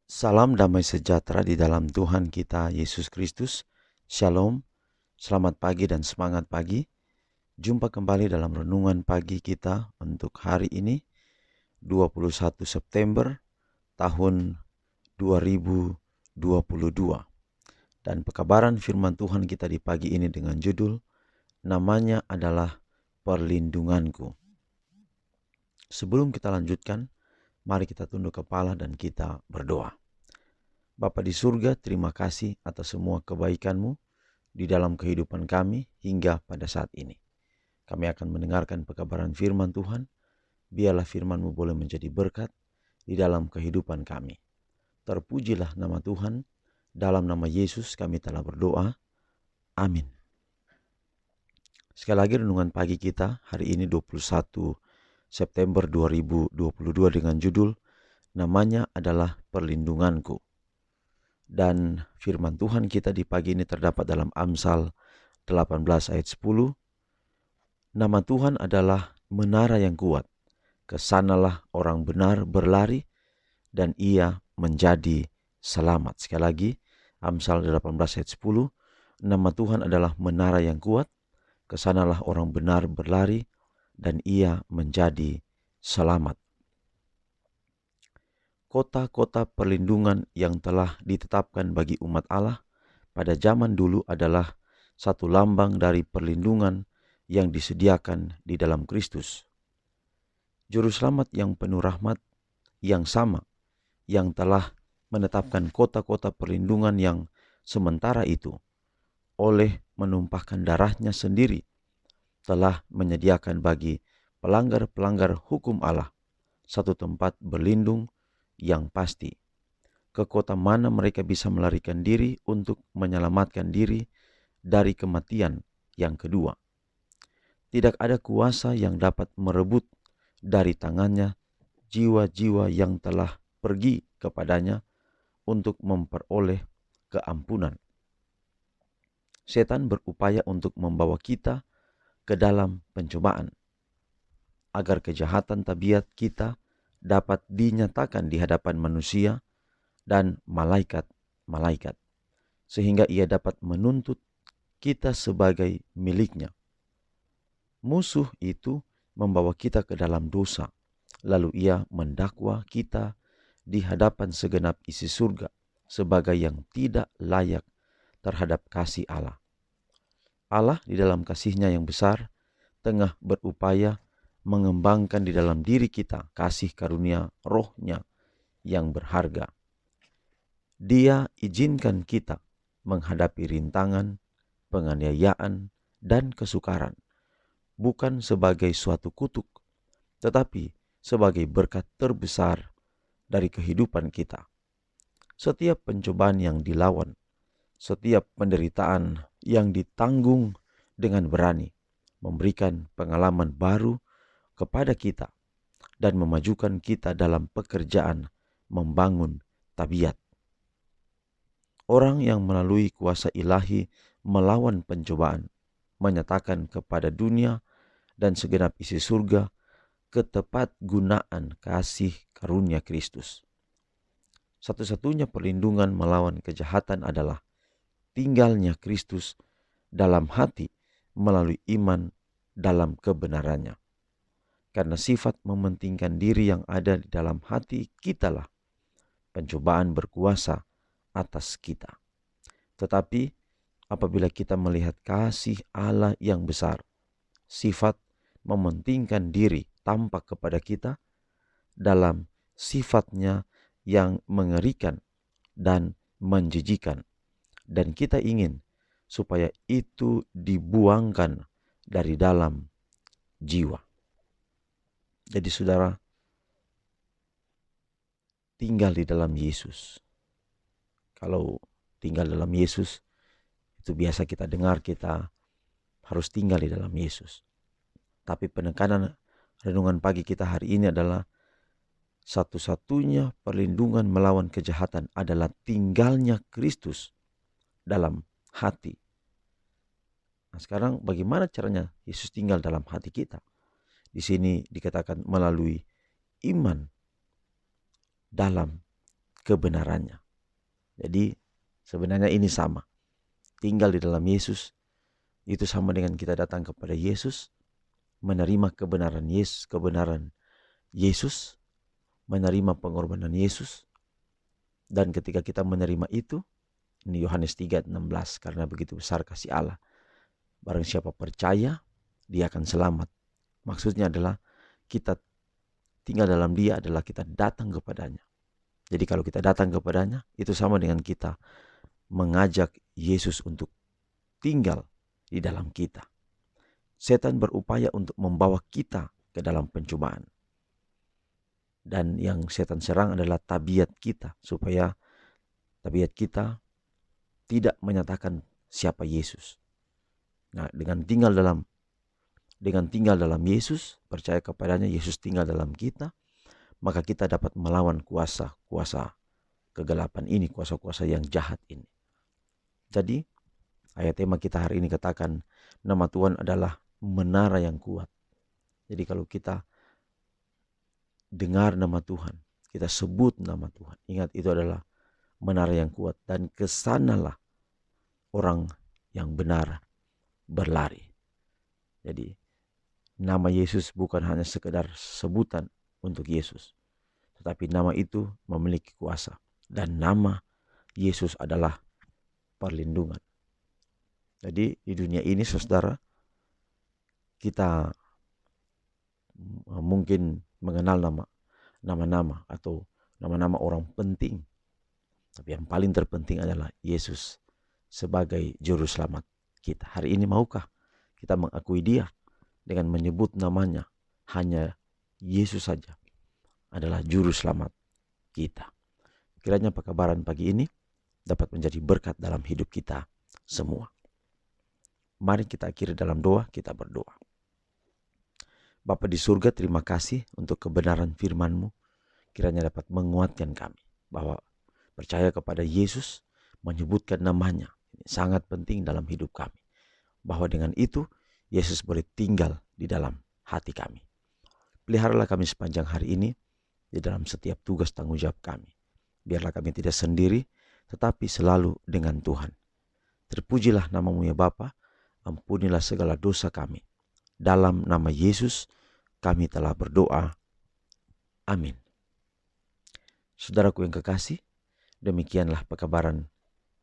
Salam damai sejahtera di dalam Tuhan kita Yesus Kristus. Shalom, selamat pagi dan semangat pagi. Jumpa kembali dalam renungan pagi kita untuk hari ini 21 September tahun 2022. Dan pekabaran firman Tuhan kita di pagi ini dengan judul, namanya adalah Perlindunganku. Sebelum kita lanjutkan, mari kita tunduk kepala dan kita berdoa. Bapa di surga, terima kasih atas semua kebaikan-Mu di dalam kehidupan kami hingga pada saat ini. Kami akan mendengarkan pekabaran firman Tuhan. Biarlah firman-Mu boleh menjadi berkat di dalam kehidupan kami. Terpujilah nama Tuhan. Dalam nama Yesus kami telah berdoa. Amin. Sekali lagi renungan pagi kita hari ini 21 September 2022 dengan judul, namanya adalah Perlindunganku. Dan firman Tuhan kita di pagi ini terdapat dalam Amsal 18 ayat 10. Nama Tuhan adalah menara yang kuat. Kesanalah orang benar berlari dan ia menjadi selamat. Sekali lagi, Amsal 18 ayat 10. Nama Tuhan adalah menara yang kuat. Kesanalah orang benar berlari dan ia menjadi selamat. Kota-kota perlindungan yang telah ditetapkan bagi umat Allah pada zaman dulu adalah satu lambang dari perlindungan yang disediakan di dalam Kristus. Juru selamat yang penuh rahmat yang sama, yang telah menetapkan kota-kota perlindungan yang sementara itu, oleh menumpahkan darahnya sendiri, telah menyediakan bagi pelanggar-pelanggar hukum Allah satu tempat berlindung yang pasti. Ke kota mana mereka bisa melarikan diri untuk menyelamatkan diri dari kematian yang kedua. Tidak ada kuasa yang dapat merebut dari tangannya jiwa-jiwa yang telah pergi kepadanya untuk memperoleh keampunan. Setan berupaya untuk membawa kita ke dalam pencobaan, agar kejahatan tabiat kita dapat dinyatakan di hadapan manusia dan malaikat-malaikat, sehingga ia dapat menuntut kita sebagai miliknya. Musuh itu membawa kita ke dalam dosa, lalu ia mendakwa kita di hadapan segenap isi surga sebagai yang tidak layak terhadap kasih Allah. Allah di dalam kasih-Nya yang besar tengah berupaya mengembangkan di dalam diri kita kasih karunia roh-Nya yang berharga. Dia izinkan kita menghadapi rintangan, penganiayaan, dan kesukaran, bukan sebagai suatu kutuk, tetapi sebagai berkat terbesar dari kehidupan kita. Setiap pencobaan yang dilawan, setiap penderitaan yang ditanggung dengan berani, memberikan pengalaman baru kepada kita dan memajukan kita dalam pekerjaan membangun tabiat. Orang yang melalui kuasa ilahi melawan pencobaan, menyatakan kepada dunia dan segenap isi surga ketepat gunaan kasih karunia Kristus. Satu-satunya perlindungan melawan kejahatan adalah tinggalnya Kristus dalam hati melalui iman dalam kebenarannya. Karena sifat mementingkan diri yang ada di dalam hati kitalah pencobaan berkuasa atas kita. Tetapi apabila kita melihat kasih Allah yang besar, sifat mementingkan diri tampak kepada kita dalam sifatnya yang mengerikan dan menjijikan. Dan kita ingin supaya itu dibuangkan dari dalam jiwa. Jadi saudara, tinggal di dalam Yesus. Kalau tinggal dalam Yesus, itu biasa kita dengar kita harus tinggal di dalam Yesus. Tapi penekanan renungan pagi kita hari ini adalah satu-satunya perlindungan melawan kejahatan adalah tinggalnya Kristus dalam hati. Nah, sekarang bagaimana caranya Yesus tinggal dalam hati kita? Di sini dikatakan melalui iman dalam kebenarannya. Jadi sebenarnya ini sama. Tinggal di dalam Yesus itu sama dengan kita datang kepada Yesus, menerima kebenaran Yesus, menerima pengorbanan Yesus. Dan ketika kita menerima itu, ini Yohanes 3:16, karena begitu besar kasih Allah, barang siapa percaya, dia akan selamat. Maksudnya adalah kita tinggal dalam dia adalah kita datang kepadanya. Jadi kalau kita datang kepadanya, itu sama dengan kita mengajak Yesus untuk tinggal di dalam kita. Setan berupaya untuk membawa kita ke dalam pencobaan. Dan yang setan serang adalah tabiat kita, supaya tabiat kita tidak menyatakan siapa Yesus. Nah, dengan tinggal dalam Yesus, percaya kepadanya, Yesus tinggal dalam kita, maka kita dapat melawan kuasa-kuasa kegelapan ini, kuasa-kuasa yang jahat ini. Jadi, ayat tema kita hari ini katakan, nama Tuhan adalah menara yang kuat. Jadi kalau kita dengar nama Tuhan, kita sebut nama Tuhan, ingat itu adalah menara yang kuat, dan kesanalah orang yang benar berlari. Jadi nama Yesus bukan hanya sekedar sebutan untuk Yesus, tetapi nama itu memiliki kuasa, dan nama Yesus adalah perlindungan. Jadi di dunia ini, saudara, kita mungkin mengenal nama-nama atau nama-nama orang penting, tapi yang paling terpenting adalah Yesus sebagai juru selamat kita. Hari ini maukah kita mengakui dia dengan menyebut namanya? Hanya Yesus saja adalah juru selamat kita. Kiranya pekabaran pagi ini dapat menjadi berkat dalam hidup kita semua. Mari kita akhiri dalam doa, kita berdoa. Bapa di surga, terima kasih untuk kebenaran firman-Mu. Kiranya dapat menguatkan kami bahwa percaya kepada Yesus, menyebutkan namanya, ini sangat penting dalam hidup kami. Bahwa dengan itu, Yesus boleh tinggal di dalam hati kami. Peliharalah kami sepanjang hari ini, di dalam setiap tugas tanggung jawab kami. Biarlah kami tidak sendiri, tetapi selalu dengan Tuhan. Terpujilah nama-Mu ya Bapa, ampunilah segala dosa kami. Dalam nama Yesus kami telah berdoa. Amin. Saudaraku yang kekasih, demikianlah pekabaran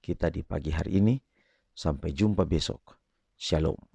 kita di pagi hari ini. Sampai jumpa besok. Shalom.